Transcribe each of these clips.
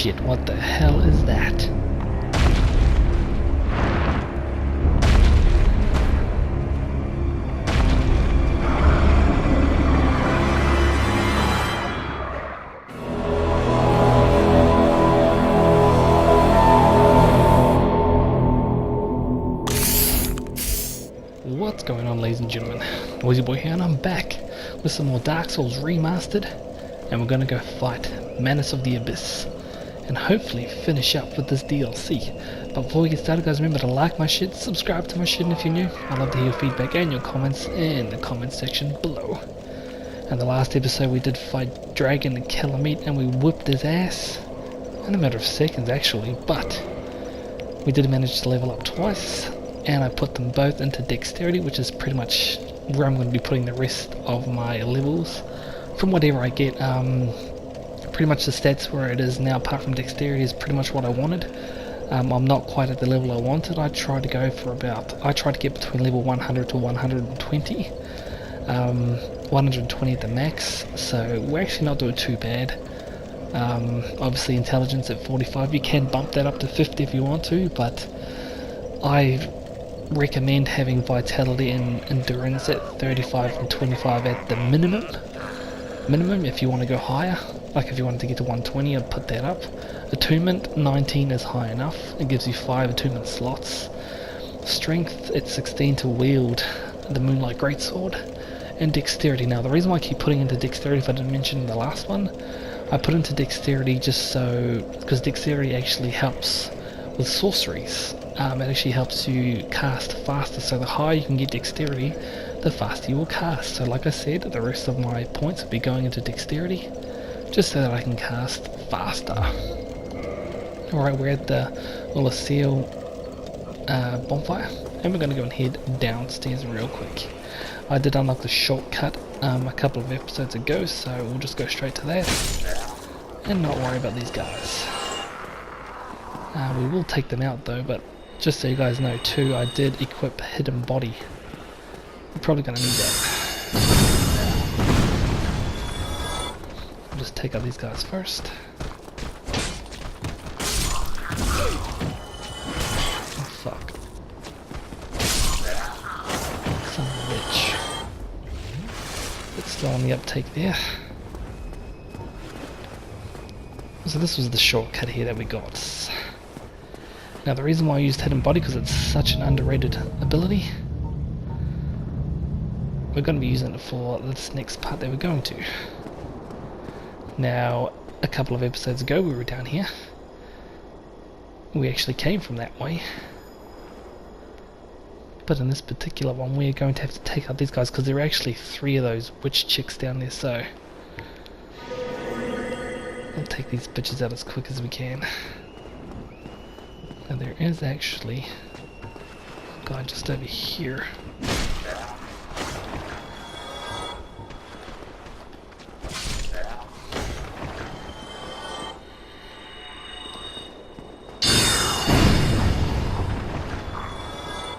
shit, what the hell is that? What's going on, ladies and gentlemen? NoisiBoi here, and I'm back with some more Dark Souls Remastered, and we're gonna go fight Manus of the Abyss and hopefully finish up with this DLC. But before we get started, guys, remember to like my shit, subscribe to my shit, and if you're new, I'd love to hear your feedback and your comments in the comment section below. And the last episode we did fight Dragon and Calamite, and we whipped his ass in a matter of seconds actually, but we did manage to level up twice. And I put them both into dexterity, which is pretty much where I'm going to be putting the rest of my levels from whatever I get. Pretty much the stats where it is now, apart from dexterity, is pretty much what I wanted. I'm not quite at the level I wanted. I tried to get between level 100 to 120. 120 at the max, so we're actually not doing too bad. Obviously intelligence at 45, you can bump that up to 50 if you want to, but I recommend having vitality and endurance at 35 and 25 at the minimum. If you want to go higher, like if you wanted to get to 120, I'd put that up. Attunement 19 is high enough, it gives you 5 attunement slots. Strength at 16 to wield the Moonlight Greatsword, and dexterity. Now the reason why I keep putting into dexterity, if I didn't mention the last one, I put into dexterity just so, because dexterity actually helps with sorceries. It actually helps you cast faster, so the higher you can get dexterity, the faster you will cast. So like I said, the rest of my points will be going into dexterity, just so that I can cast faster. Alright, we're at the Seal bonfire, and we're going to go and head downstairs real quick. I did unlock the shortcut a couple of episodes ago, so we'll just go straight to that, and not worry about these guys. We will take them out though, but just so you guys know too, I did equip hidden body. We're probably going to need that. I'll just take out these guys first. Oh fuck. Son of a bitch. It's still on the uptake there. So this was the shortcut here that we got. Now the reason why I used hidden body, because it's such an underrated ability. We're going to be using it for this next part that we're going to. Now a couple of episodes ago we were down here. We actually came from that way. But in this particular one we're going to have to take out these guys, because there are actually 3 of those witch chicks down there, so we'll take these bitches out as quick as we can. Now there is actually a guy just over here.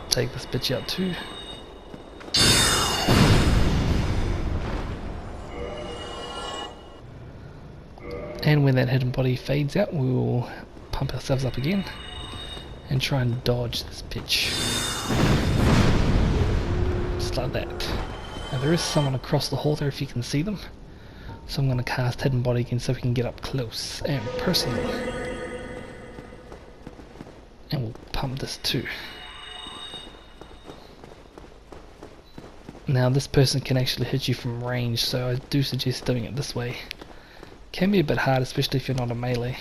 Take this bitch out too. And when that hidden body fades out, we will pump ourselves up again and try and dodge this bitch. Just like that. Now there is someone across the hall there if you can see them. So I'm going to cast hidden body again so we can get up close and personal. And we'll pump this too. Now this person can actually hit you from range, so I do suggest doing it this way. Can be a bit hard, especially if you're not a melee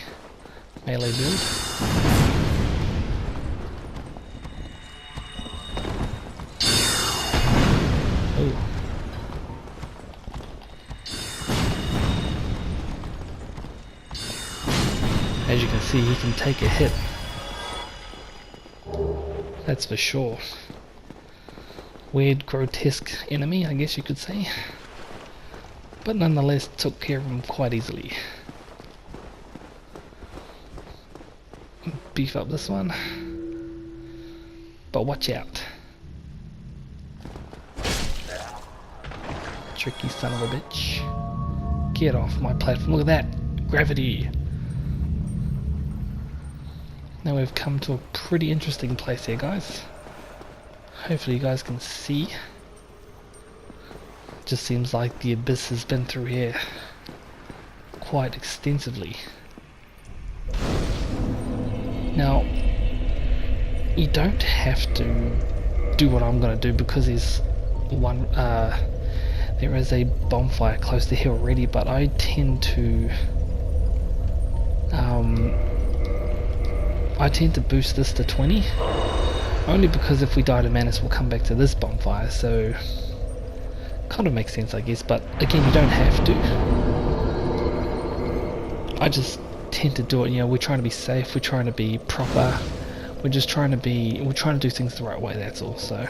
build. Oh. As you can see, he can take a hit. That's for sure. Weird, grotesque enemy, I guess you could say. But nonetheless took care of him quite easily. Beef up this one. But watch out. Tricky son of a bitch. Get off my platform, look at that! Gravity! Now we've come to a pretty interesting place here, guys. Hopefully you guys can see. Just seems like the abyss has been through here quite extensively. Now, you don't have to do what I'm gonna do because there is a bonfire close to here already, but I tend to boost this to 20, only because if we die to Manus we'll come back to this bonfire, so kind of makes sense I guess, but again you don't have to. I just tend to do it, you know, we're trying to be safe, we're trying to be proper, we're trying to do things the right way, that's all. So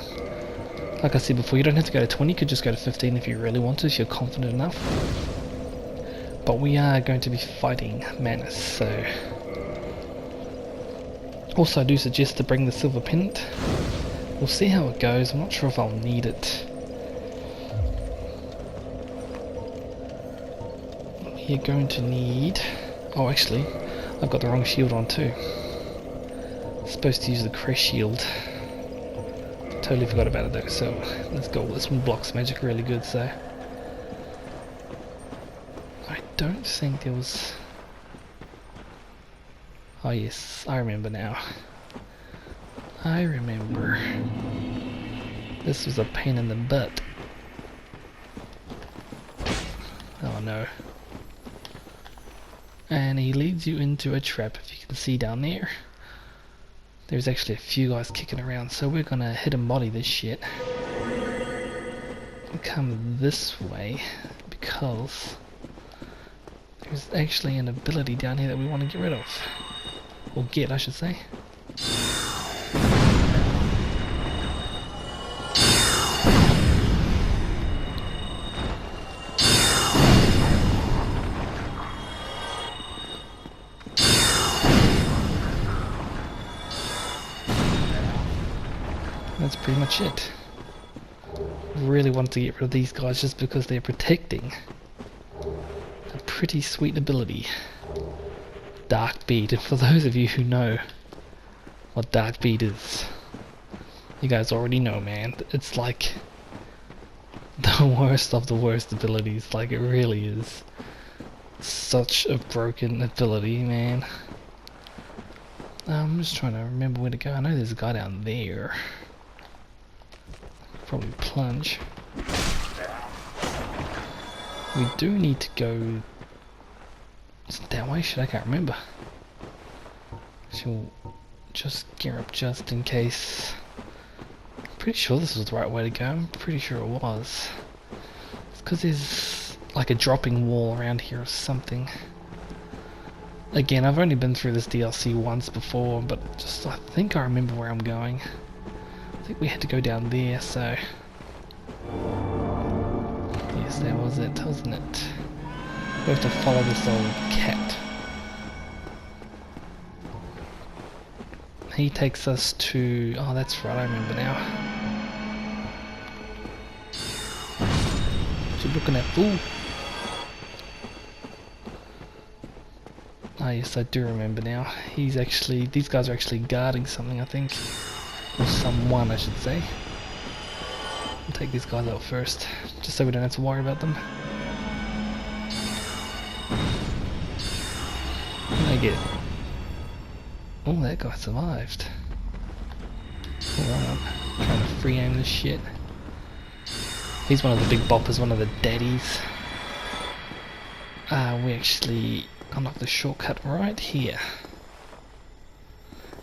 like I said before, you don't have to go to 20, you could just go to 15 if you really want to, if you're confident enough. But we are going to be fighting Manus, so also I do suggest to bring the silver pendant. We'll see how it goes, I'm not sure if I'll need it. You're going to need... oh actually, I've got the wrong shield on too. Supposed to use the crest shield. Totally forgot about it though, so let's go. This one blocks magic really good, so... I don't think there was... oh yes, I remember now. I remember. This was a pain in the butt. Oh no. And he leads you into a trap, if you can see down there. There's actually a few guys kicking around, so we're gonna hit and body this shit. We'll come this way, because there's actually an ability down here that we want to get rid of. Or get, I should say. That's pretty much it. Really wanted to get rid of these guys just because they're protecting a pretty sweet ability. Dark Bead. And for those of you who know what Dark Bead is, you guys already know, man. It's like the worst of the worst abilities. Like, it really is such a broken ability, man. I'm just trying to remember where to go. I know there's a guy down there. Probably plunge. We do need to go... is it that way? Shit, I can't remember. She'll just gear up just in case. I'm pretty sure this was the right way to go. I'm pretty sure it was. It's because there's like a dropping wall around here or something. Again, I've only been through this DLC once before, but just I think I remember where I'm going. I think we had to go down there, so... yes, that was it, wasn't it? We have to follow this old cat. He takes us to... oh, that's right, I remember now. What you looking at, fool? Ah, yes, I do remember now. He's actually... these guys are actually guarding something, I think. Or someone, I should say. We'll take these guys out first, just so we don't have to worry about them. I get it. Oh, that guy survived. Alright, trying to free aim this shit. He's one of the big boppers, one of the daddies. We actually unlock the shortcut right here.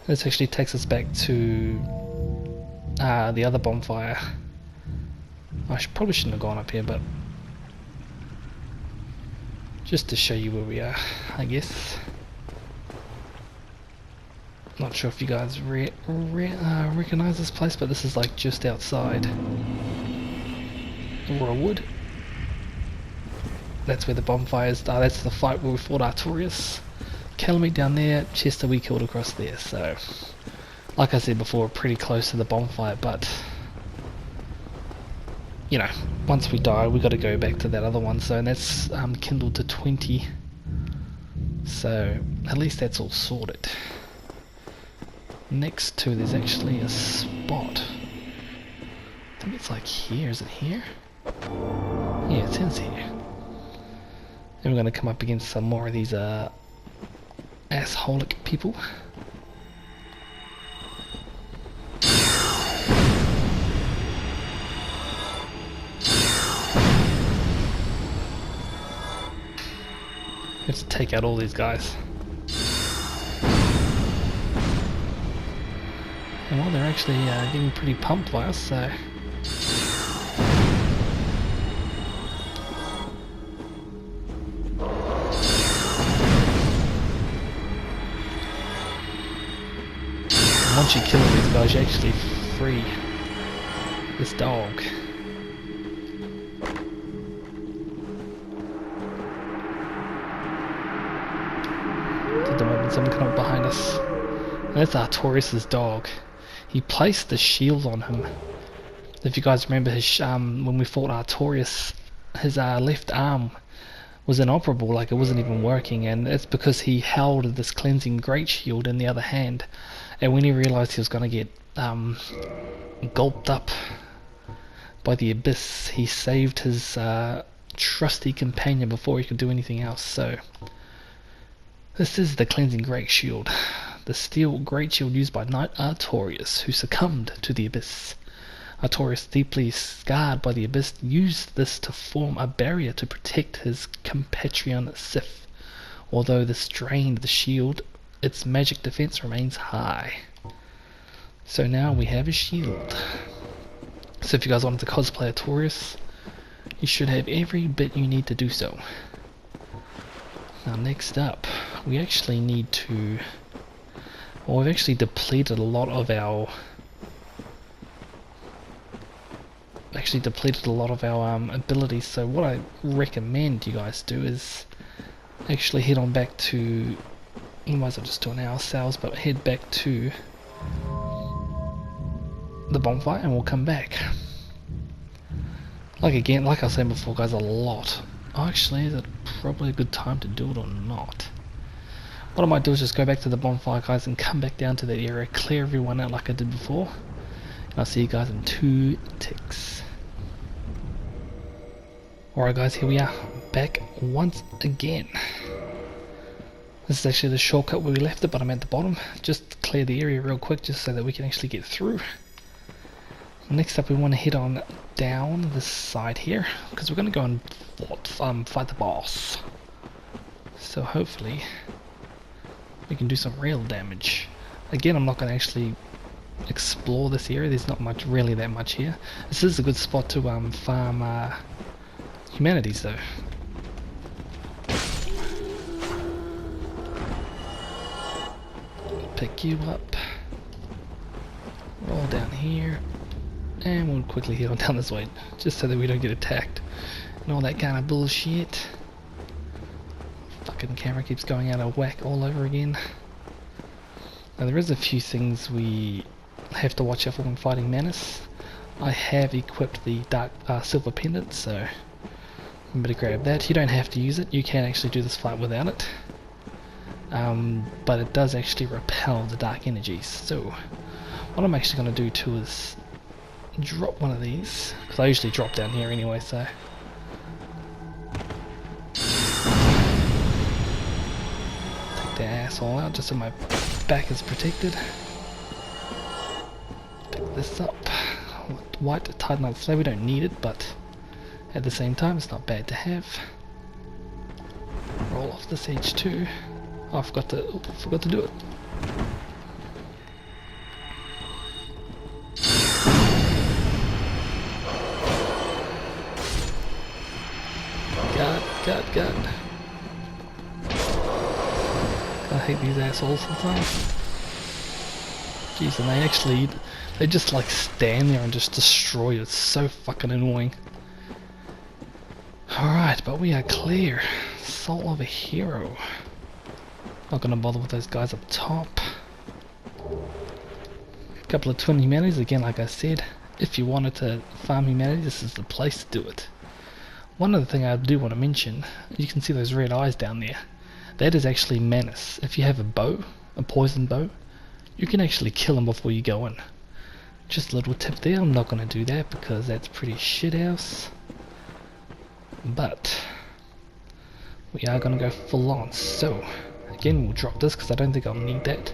This actually takes us back to the other bonfire. Probably shouldn't have gone up here, but just to show you where we are, I guess. Not sure if you guys recognize this place, but this is like just outside Wood. That's where the bonfire is. That's the fight where we fought Artorias. Calamite down there, Chester we killed across there, so like I said before, pretty close to the bonfire, but you know, once we die we got to go back to that other one, so and that's kindled to 20, so at least that's all sorted. next to there's actually a spot. I think it's like here, is it here? Yeah, it says here. And we're gonna come up against some more of these assholic people. We have to take out all these guys. And well, they're actually getting pretty pumped by us, so... Once you kill these guys, you actually free this dog. At the moment, someone come up behind us. And that's Artorias' dog. He placed the shield on him. If you guys remember his when we fought Artorias, his left arm was inoperable, like it wasn't even working, and it's because he held this cleansing great shield in the other hand. And when he realized he was going to get gulped up by the abyss, he saved his trusty companion before he could do anything else. So this is the cleansing great shield, the steel great shield used by Knight Artorias, who succumbed to the abyss. Artorias, deeply scarred by the abyss, used this to form a barrier to protect his compatriot Sif. Although this drained the shield, its magic defense remains high. So now we have a shield. So if you guys wanted to cosplay Artorias, you should have every bit you need to do so. Now next up, we actually need to... Well, we've actually depleted a lot of our... abilities, so what I recommend you guys do is actually head on back to... You might as well just do it ourselves, but head back to the bonfire and we'll come back. Like I was saying before, guys, a lot. Actually, is it probably a good time to do it or not? What I might do is just go back to the bonfire, guys, and come back down to that area, clear everyone out like I did before. And I'll see you guys in 2 ticks. Alright guys, here we are, back once again. This is actually the shortcut where we left it, but I'm at the bottom. Just clear the area real quick just so that we can actually get through. Next up we want to head on down this side here, because we're going to go and fight the boss. So hopefully we can do some real damage. Again, I'm not going to actually explore this area, there's not really that much here. This is a good spot to farm humanities though. Pick you up, roll down here, and we'll quickly head on down this way just so that we don't get attacked and all that kind of bullshit. Fucking camera keeps going out of whack all over again. Now there is a few things we have to watch out for when fighting Manus. I have equipped the dark silver pendant, so I'm going to grab that. You don't have to use it, you can actually do this fight without it. But it does actually repel the dark energies. So what I'm actually going to do too is drop one of these, because I usually drop down here anyway, so take the asshole out just so my back is protected. Pick this up. White Titanite Slave, we don't need it, but at the same time it's not bad to have. Roll off this H2. Oh, I forgot to do it. God. I hate these assholes sometimes. Jeez, and they just like stand there and just destroy you. It's so fucking annoying. Alright, but we are clear. Soul of a hero. Not gonna bother with those guys up top. A couple of twin humanities, again like I said, if you wanted to farm humanity, this is the place to do it. One other thing I do want to mention, you can see those red eyes down there. That is actually Manus. If you have a bow, a poison bow, you can actually kill him before you go in. Just a little tip there, I'm not going to do that because that's pretty shit house. But we are going to go full on. So again, we'll drop this because I don't think I'll need that.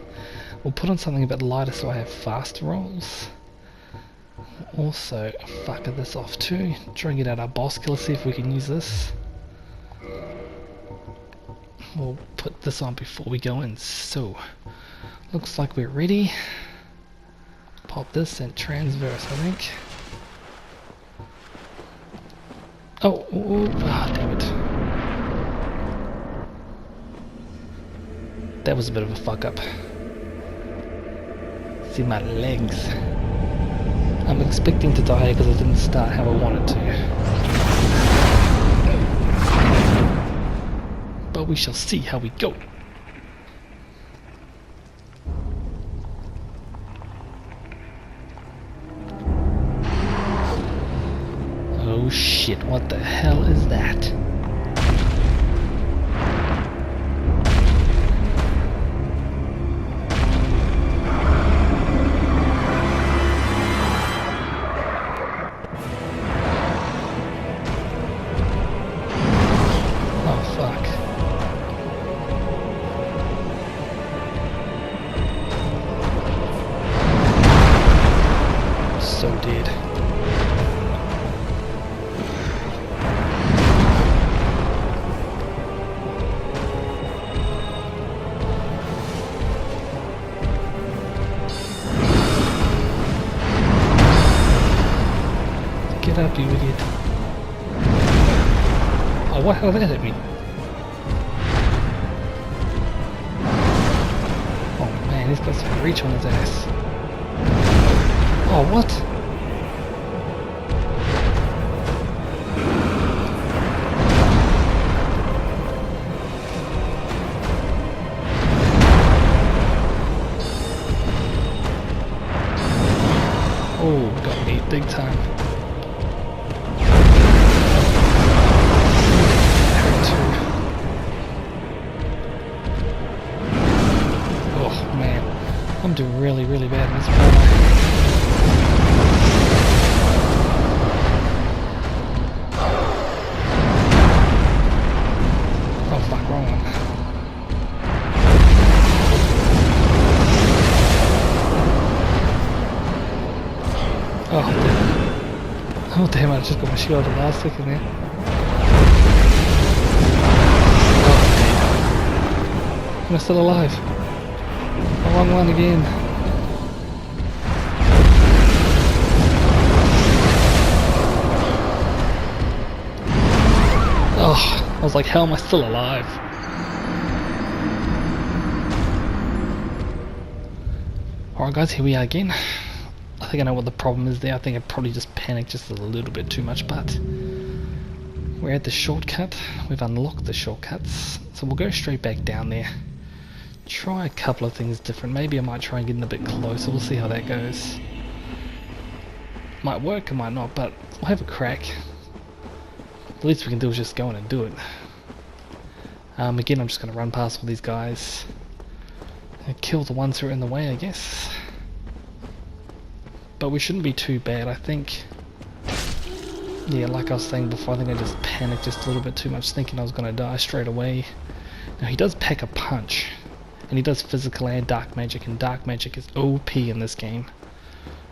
We'll put on something a bit lighter so I have faster rolls. Also, fuck this off too. Try and get out our boss killer, see if we can use this. We'll put this on before we go in. So, looks like we're ready. Pop this and transverse, I think. Oh, damn it. That was a bit of a fuck up. See my legs. I'm expecting to die because I didn't start how I wanted to. But we shall see how we go. Oh shit, what the hell is that? So dead. Get up, you idiot. Oh, what hell did that hit me? Oh man, he's got some reach on his ass. Oh, what? Oh, got me big time. Oh man, I'm doing really bad in this one. Oh fuck, wrong one. Oh damn, I just got my shield at the last second there. Oh, am I still alive? The wrong one again. Oh, I was like, how am I still alive? Alright guys, here we are again. I think I know what the problem is there. I think I probably just panicked just a little bit too much, but we're at the shortcut. We've unlocked the shortcuts, so we'll go straight back down there. Try a couple of things different. Maybe I might try and get in a bit closer. We'll see how that goes. Might work, it might not, but we'll have a crack. The least we can do is just go in and do it. Again, I'm just going to run past all these guys and kill the ones who are in the way, I guess. But we shouldn't be too bad, I think. Yeah, like I was saying before, I think I just panicked just a little bit too much, thinking I was going to die straight away. Now, he does pack a punch, and he does physical and dark magic, and dark magic is OP in this game.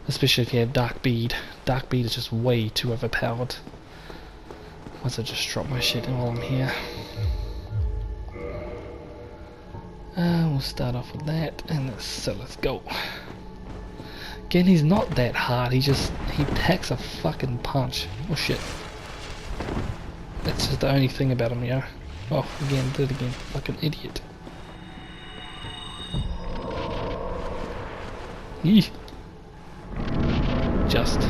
Especially if you have dark bead. Dark bead is just way too overpowered. Once I just drop my shit while I'm here. We'll start off with that, and so let's go. Again, he's not that hard, he packs a fucking punch. Oh shit. That's just the only thing about him, yo. Oh, again, did it again. Fucking idiot. Eeh. Just.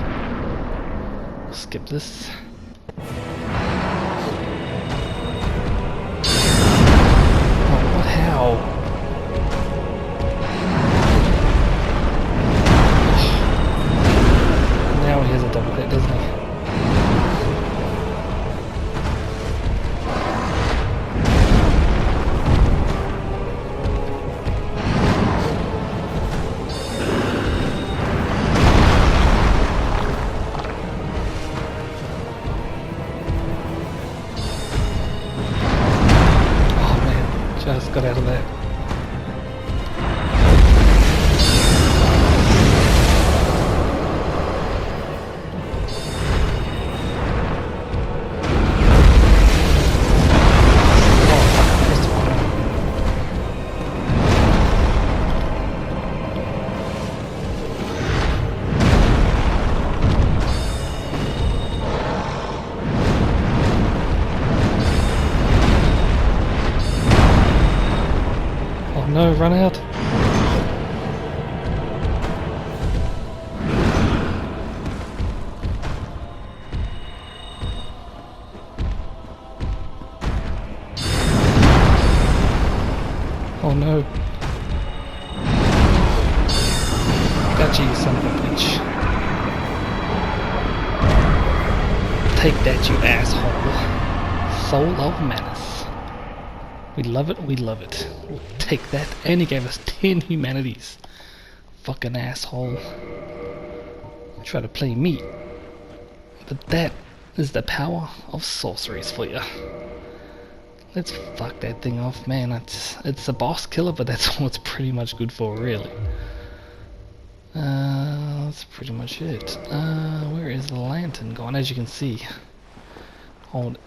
Skip this. Oh, what? How? Now he has a double hit, doesn't he? just got out of there. No, run out. Oh no. Gotcha, you son of a bitch. Take that, you asshole. Soul of Manus. We love it, we love it. We'll take that, and he gave us 10 humanities. Fucking asshole. Try to play me. But that is the power of sorceries for you. Let's fuck that thing off, man. It's a boss killer, but that's all it's pretty much good for, really. That's pretty much it. Where is the lantern gone? As you can see. Hold.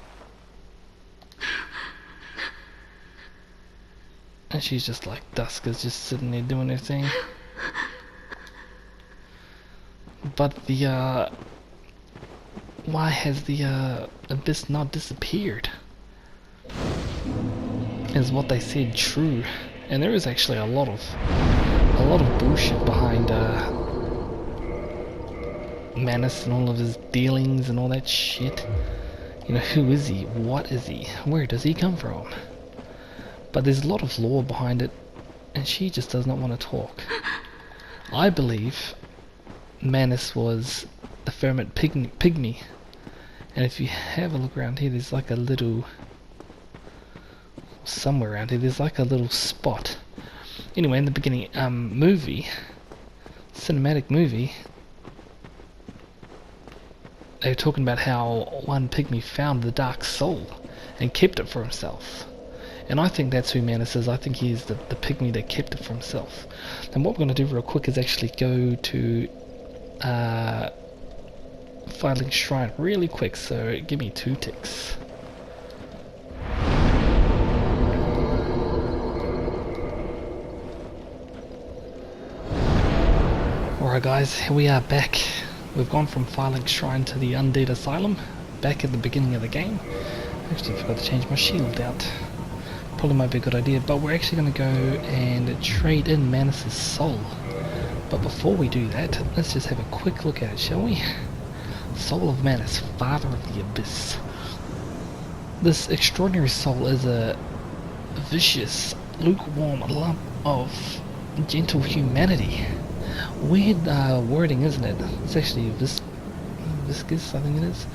And she's just like, Duska's just sitting there doing her thing. But the, why has the, abyss not disappeared? Is what they said true? And there is actually a lot of bullshit behind, Manus and all of his dealings and all that shit. You know, who is he? What is he? Where does he come from? But there's a lot of lore behind it, and she just does not want to talk. I believe Manus was a ferment pygmy, and if you have a look around here, there's like a little, somewhere around here, there's like a little spot. Anyway, in the beginning, cinematic movie, they were talking about how one pygmy found the Dark Soul and kept it for himself. And I think that's who Manus is. I think he's the pygmy that kept it for himself. And what we're going to do real quick is actually go to Filing Shrine really quick, so give me 2 ticks. Alright guys, here we are back. We've gone from Filing Shrine to the Undead Asylum, back at the beginning of the game. Actually forgot to change my shield out. Probably might be a good idea, but we're actually going to go and trade in Manus' soul. But before we do that, let's just have a quick look at it, shall we? Soul of Manus, Father of the Abyss. This extraordinary soul is a vicious, lukewarm lump of gentle humanity. Weird wording, isn't it? It's actually viscous, I think it is.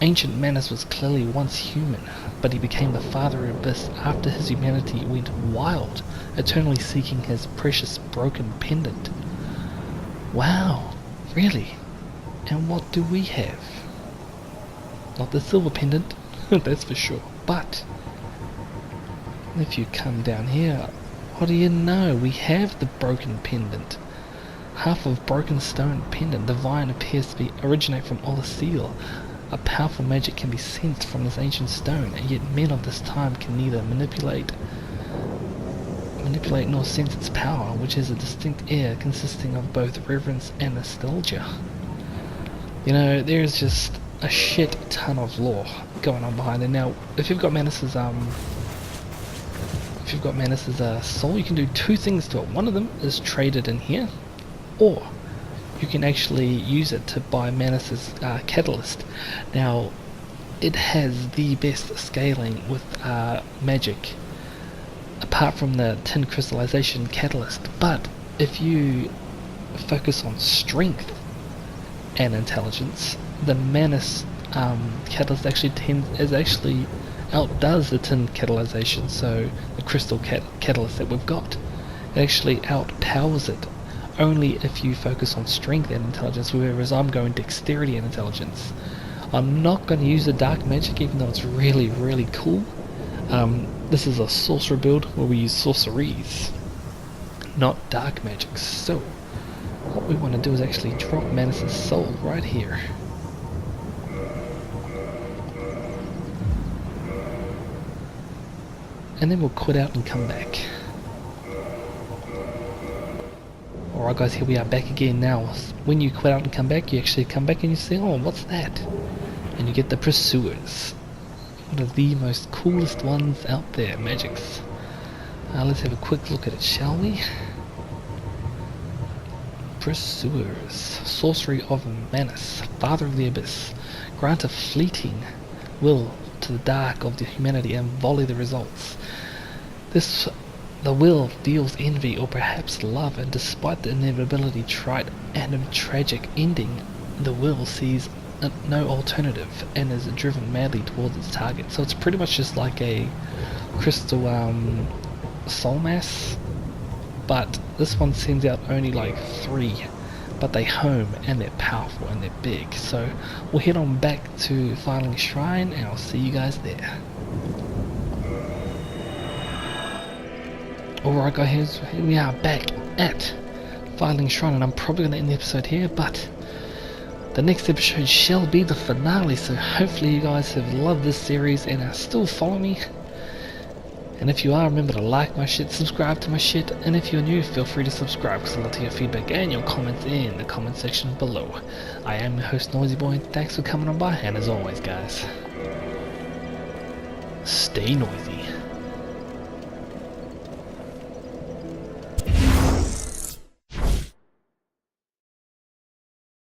Ancient Manus was clearly once human, but he became the Father of Abyss after his humanity went wild, eternally seeking his precious broken pendant. Wow, really? And what do we have? Not the silver pendant, that's for sure, but if you come down here, what do you know? We have the broken pendant. Half of broken stone pendant. The vine appears to originate from Seal. A powerful magic can be sensed from this ancient stone, and yet men of this time can neither manipulate nor sense its power, which is a distinct air consisting of both reverence and nostalgia. You know, there's just a shit ton of lore going on behind it. Now, if you've got Manus's soul, you can do 2 things to it. One of them is trade it in here, or you can actually use it to buy Manus's catalyst. Now, it has the best scaling with magic, apart from the tin crystallization catalyst. But if you focus on strength and intelligence, the Manus catalyst actually outdoes the tin catalyzation. So the crystal catalyst that we've got, it actually outpowers it. Only if you focus on strength and intelligence, whereas I'm going dexterity and intelligence. I'm not going to use the dark magic, even though it's really, really cool. This is a sorcerer build where we use sorceries, not dark magic. So what we want to do is actually drop Manus' soul right here. And then we'll quit out and come back. Alright guys, here we are back again now. When you quit out and come back, you actually come back and you say, oh, what's that? And you get the pursuers. One of the most coolest ones out there, magics. Let's have a quick look at it, shall we? Pursuers. Sorcery of Manus, Father of the Abyss. Grant a fleeting will to the dark of the humanity and volley the results. The will deals envy or perhaps love, and despite the inevitability, trite and tragic ending, the will sees no alternative and is driven madly towards its target. So it's pretty much just like a crystal soul mass, but this one sends out only like 3, but they home and they're powerful and they're big. So we'll head on back to Filing Shrine and I'll see you guys there. Alright guys, here we are back at Filing Shrine, and I'm probably going to end the episode here, but the next episode shall be the finale, so hopefully you guys have loved this series and are still following me. And if you are, remember to like my shit, subscribe to my shit, and if you're new, feel free to subscribe because I'd love to hear feedback and your comments in the comment section below. I am your host NoisiBoi, and thanks for coming on by, and as always guys, stay noisy.